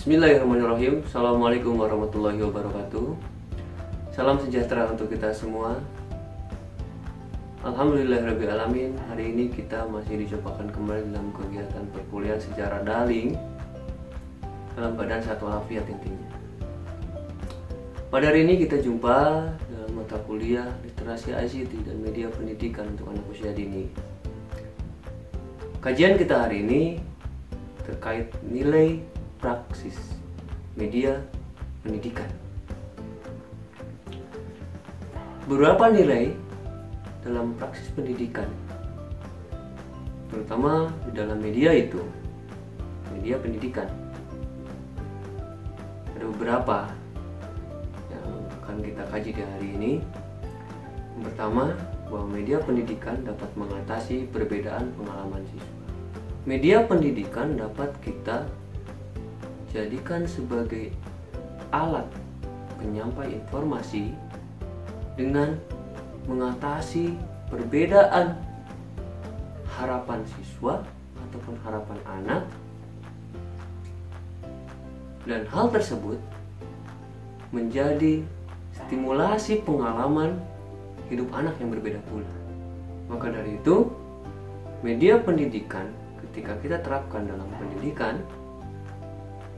Bismillahirrahmanirrahim. Assalamualaikum warahmatullahi wabarakatuh. Salam sejahtera untuk kita semua. Alhamdulillahirrahmanirrahim. Hari ini kita masih dicobakan kembali dalam kegiatan perkuliahan secara daring dalam keadaan sehat walafiat intinya. Pada hari ini kita jumpa dalam mata kuliah literasi ICT dan media pendidikan untuk anak usia dini. Kajian kita hari ini terkait nilai praksis media pendidikan. Beberapa nilai dalam praksis pendidikan, terutama di dalam media itu, media pendidikan. Ada beberapa yang akan kita kaji di hari ini. Yang pertama, bahwa media pendidikan dapat mengatasi perbedaan pengalaman siswa. Media pendidikan dapat kita jadikan sebagai alat penyampai informasi dengan mengatasi perbedaan harapan siswa ataupun harapan anak, dan hal tersebut menjadi stimulasi pengalaman hidup anak yang berbeda pula. Maka dari itu, media pendidikan ketika kita terapkan dalam pendidikan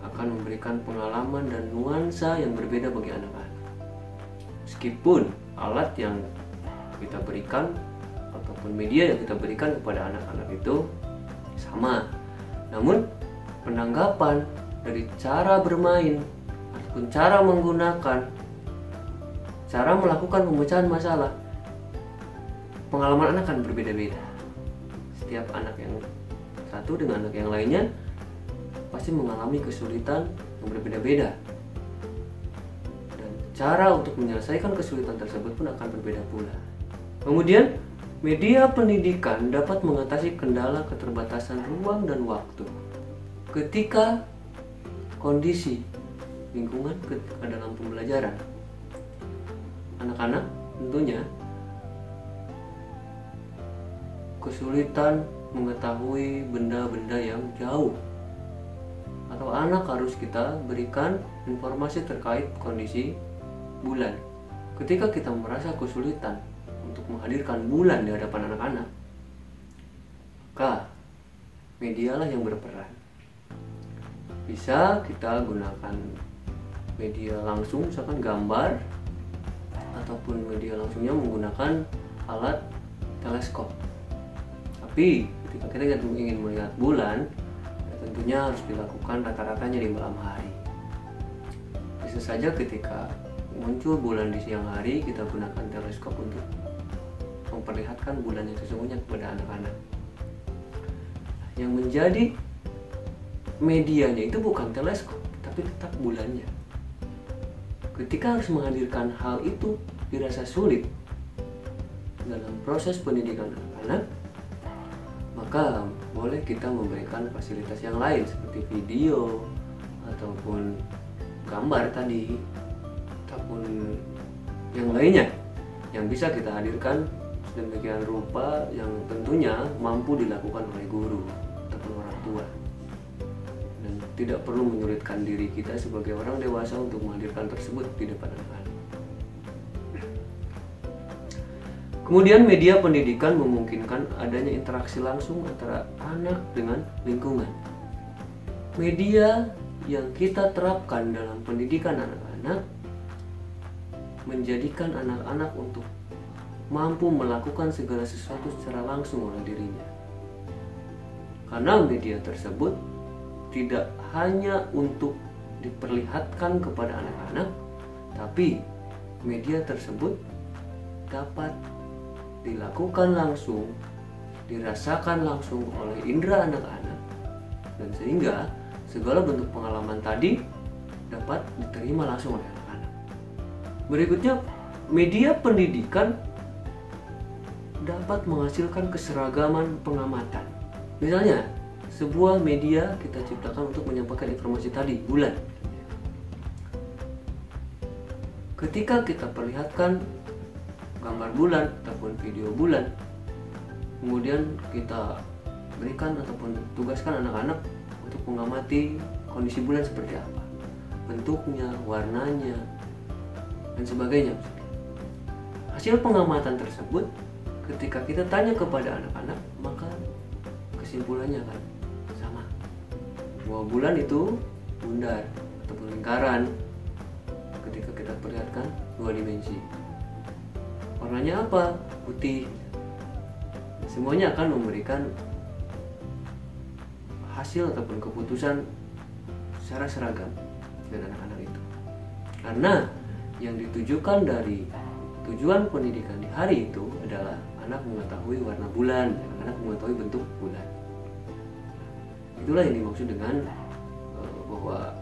akan memberikan pengalaman dan nuansa yang berbeda bagi anak-anak. Meskipun alat yang kita berikan ataupun media yang kita berikan kepada anak-anak itu sama, namun penanggapan dari cara bermain ataupun cara menggunakan, cara melakukan pemecahan masalah, pengalaman anak akan berbeda-beda. Setiap anak yang satu dengan anak yang lainnya pasti mengalami kesulitan yang berbeda-beda, dan cara untuk menyelesaikan kesulitan tersebut pun akan berbeda pula. Kemudian, media pendidikan dapat mengatasi kendala keterbatasan ruang dan waktu. Ketika kondisi lingkungan ketika dalam pembelajaran, anak-anak tentunya kesulitan mengetahui benda-benda yang jauh, atau anak harus kita berikan informasi terkait kondisi bulan. Ketika kita merasa kesulitan untuk menghadirkan bulan di hadapan anak-anak, maka medialah yang berperan. Bisa kita gunakan media langsung, misalkan gambar, ataupun media langsungnya menggunakan alat teleskop. Tapi ketika kita ingin melihat bulan, tentunya harus dilakukan rata-ratanya di malam hari. Bisa saja ketika muncul bulan di siang hari, kita gunakan teleskop untuk memperlihatkan bulan yang sesungguhnya kepada anak-anak. Yang menjadi medianya itu bukan teleskop, tapi tetap bulannya. Ketika harus menghadirkan hal itu dirasa sulit dalam proses pendidikan anak-anak, maka boleh kita memberikan fasilitas yang lain seperti video ataupun gambar tadi, ataupun yang lainnya yang bisa kita hadirkan sedemikian rupa yang tentunya mampu dilakukan oleh guru ataupun orang tua, dan tidak perlu menyulitkan diri kita sebagai orang dewasa untuk menghadirkan tersebut di depan anak-anak. Kemudian media pendidikan memungkinkan adanya interaksi langsung antara anak dengan lingkungan. Media yang kita terapkan dalam pendidikan anak-anak menjadikan anak-anak untuk mampu melakukan segala sesuatu secara langsung oleh dirinya. Karena media tersebut tidak hanya untuk diperlihatkan kepada anak-anak, tapi media tersebut dapat dilakukan langsung, dirasakan langsung oleh indera anak-anak, dan sehingga segala bentuk pengalaman tadi dapat diterima langsung oleh anak-anak. Berikutnya, media pendidikan dapat menghasilkan keseragaman pengamatan. Misalnya, sebuah media kita ciptakan untuk menyampaikan informasi tadi, bulan. Ketika kita perlihatkan gambar bulan ataupun video bulan, kemudian kita berikan ataupun tugaskan anak-anak untuk mengamati kondisi bulan seperti apa. bentuknya, warnanya, dan sebagainya. Hasil pengamatan tersebut ketika kita tanya kepada anak-anak, maka kesimpulannya kan sama, bahwa bulan itu bundar ataupun lingkaran ketika kita perlihatkan 2 dimensi. Warnanya apa? Putih. Semuanya akan memberikan hasil ataupun keputusan secara seragam dengan anak-anak itu. Karena yang ditujukan dari tujuan pendidikan di hari itu adalah anak mengetahui warna bulan, anak mengetahui bentuk bulan. Itulah yang dimaksud dengan bahwa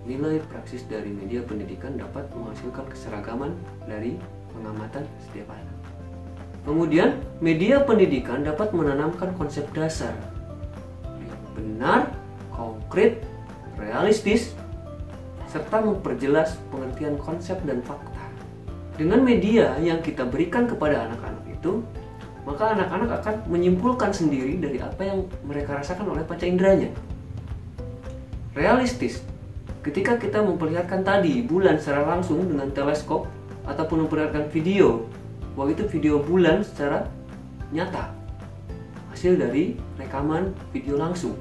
nilai praksis dari media pendidikan dapat menghasilkan keseragaman dari pengamatan setiap anak. Kemudian, media pendidikan dapat menanamkan konsep dasar yang benar, konkret, realistis, serta memperjelas pengertian konsep dan fakta. Dengan media yang kita berikan kepada anak-anak itu, maka anak-anak akan menyimpulkan sendiri dari apa yang mereka rasakan oleh panca inderanya. Realistis, ketika kita memperlihatkan tadi bulan secara langsung dengan teleskop ataupun memperlihatkan video, bahwa itu video bulan secara nyata, hasil dari rekaman video langsung,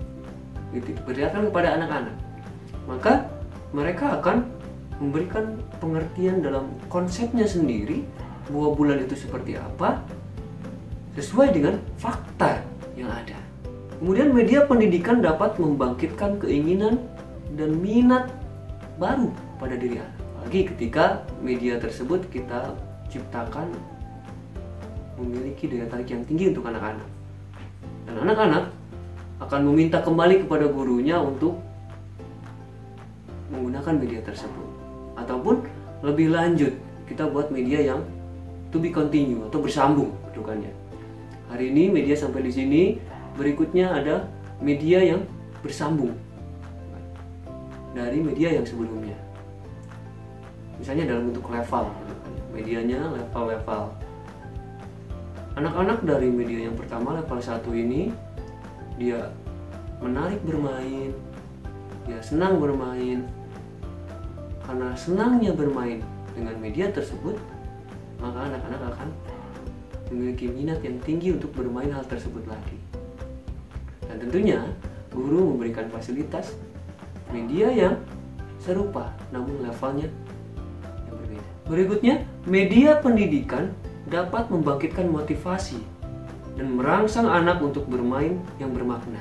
itu diperlihatkan kepada anak-anak, maka mereka akan memberikan pengertian dalam konsepnya sendiri bahwa bulan itu seperti apa sesuai dengan fakta yang ada. Kemudian media pendidikan dapat membangkitkan keinginan dan minat baru pada diri anak. Apalagi ketika media tersebut kita ciptakan memiliki daya tarik yang tinggi untuk anak-anak. Dan anak-anak akan meminta kembali kepada gurunya untuk menggunakan media tersebut. Ataupun lebih lanjut, kita buat media yang to be continue atau bersambung bentukannya. Hari ini media sampai di sini, berikutnya ada media yang bersambung dari media yang sebelumnya. Misalnya dalam bentuk level, medianya level-level. Anak-anak dari media yang pertama level 1 ini, dia menarik bermain, dia senang bermain. Karena senangnya bermain dengan media tersebut, maka anak-anak akan memiliki minat yang tinggi untuk bermain hal tersebut lagi. Dan tentunya guru memberikan fasilitas media yang serupa namun levelnya yang berbeda. Berikutnya, media pendidikan dapat membangkitkan motivasi dan merangsang anak untuk bermain yang bermakna.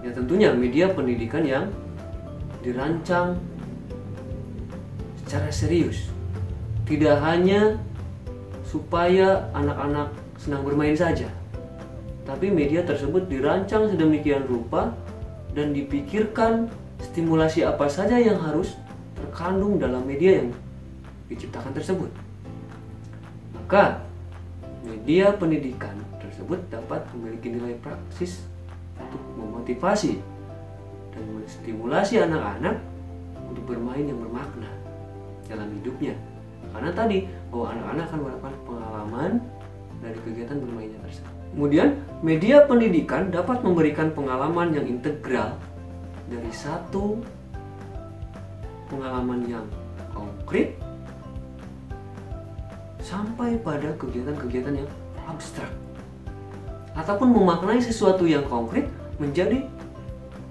Ya tentunya media pendidikan yang dirancang secara serius, tidak hanya supaya anak-anak senang bermain saja, tapi media tersebut dirancang sedemikian rupa dan dipikirkan stimulasi apa saja yang harus terkandung dalam media yang diciptakan tersebut. Maka media pendidikan tersebut dapat memiliki nilai praksis untuk memotivasi dan menstimulasi anak-anak untuk bermain yang bermakna dalam hidupnya. Karena tadi bahwa anak-anak akan mendapatkan pengalaman dari kegiatan bermainnya tersebut. Kemudian media pendidikan dapat memberikan pengalaman yang integral dari satu pengalaman yang konkret sampai pada kegiatan-kegiatan yang abstrak, ataupun memaknai sesuatu yang konkret menjadi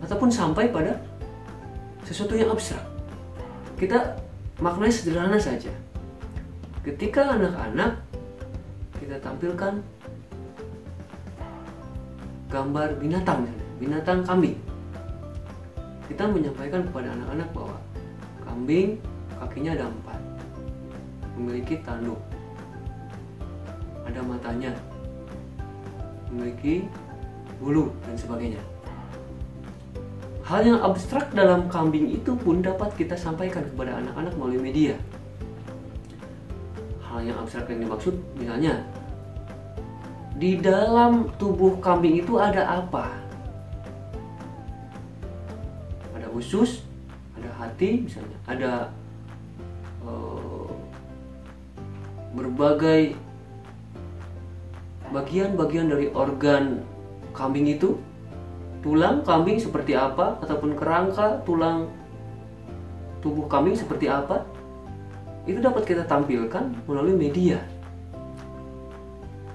ataupun sampai pada sesuatu yang abstrak. Kita maknai sederhana saja. Ketika anak-anak kita tampilkan gambar binatang, binatang kambing, kita menyampaikan kepada anak-anak bahwa kambing kakinya ada 4, memiliki tanduk, ada matanya, memiliki bulu, dan sebagainya. Hal yang abstrak dalam kambing itu pun dapat kita sampaikan kepada anak-anak melalui media. Hal yang abstrak yang dimaksud misalnya, di dalam tubuh kambing itu ada apa? Ada usus, ada hati misalnya, ada berbagai bagian-bagian dari organ kambing itu tulang kambing seperti apa, ataupun kerangka tulang tubuh kambing seperti apa, itu dapat kita tampilkan melalui media.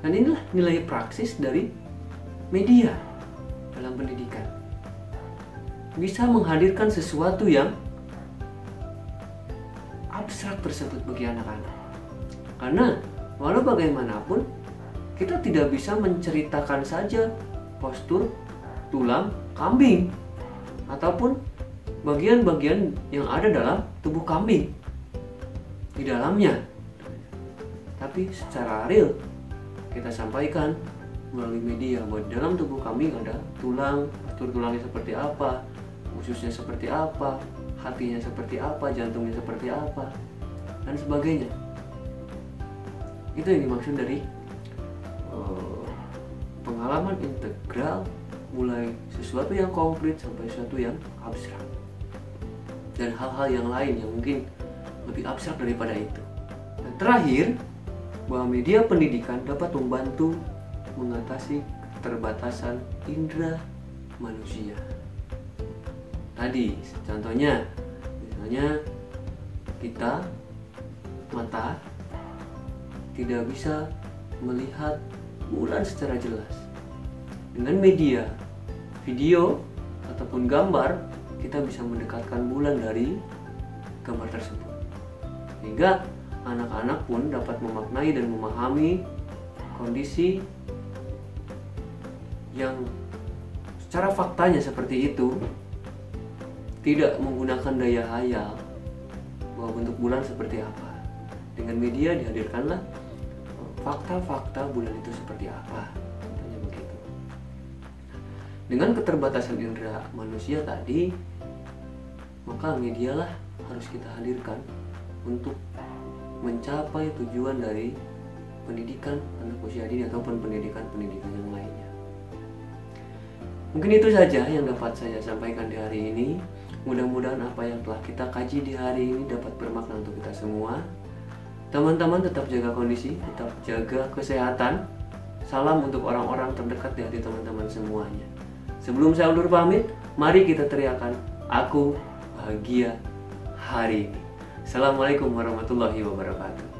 Dan inilah nilai praksis dari media dalam pendidikan. Bisa menghadirkan sesuatu yang abstrak tersebut bagi anak-anak. Karena walau bagaimanapun kita tidak bisa menceritakan saja postur tulang kambing ataupun bagian-bagian yang ada dalam tubuh kambing di dalamnya. Tapi secara real kita sampaikan melalui media bahwa di dalam tubuh kambing ada tulang, postur tulangnya seperti apa, ususnya seperti apa, hatinya seperti apa, jantungnya seperti apa, dan sebagainya. Itu yang dimaksud dari pengalaman integral, mulai sesuatu yang konkret sampai sesuatu yang abstrak, dan hal-hal yang lain yang mungkin lebih abstrak daripada itu. Dan terakhir, bahwa media pendidikan dapat membantu mengatasi keterbatasan indera manusia. Tadi contohnya, misalnya kita mata tidak bisa melihat bulan secara jelas. Dengan media, video, ataupun gambar, kita bisa mendekatkan bulan dari gambar tersebut. Sehingga anak-anak pun dapat memaknai dan memahami kondisi yang secara faktanya seperti itu, tidak menggunakan daya hayal bahwa bentuk bulan seperti apa. Dengan media dihadirkanlah fakta-fakta bulan itu seperti apa, contohnya begitu. Dengan keterbatasan indera manusia tadi, maka medialah harus kita hadirkan untuk mencapai tujuan dari pendidikan anak usia dini ataupun pendidikan-pendidikan yang lainnya. Mungkin itu saja yang dapat saya sampaikan di hari ini. Mudah-mudahan apa yang telah kita kaji di hari ini dapat bermakna untuk kita semua. Teman-teman tetap jaga kondisi, tetap jaga kesehatan. Salam untuk orang-orang terdekat di hati teman-teman semuanya. Sebelum saya undur pamit, mari kita teriakan, aku bahagia hari ini. Assalamualaikum warahmatullahi wabarakatuh.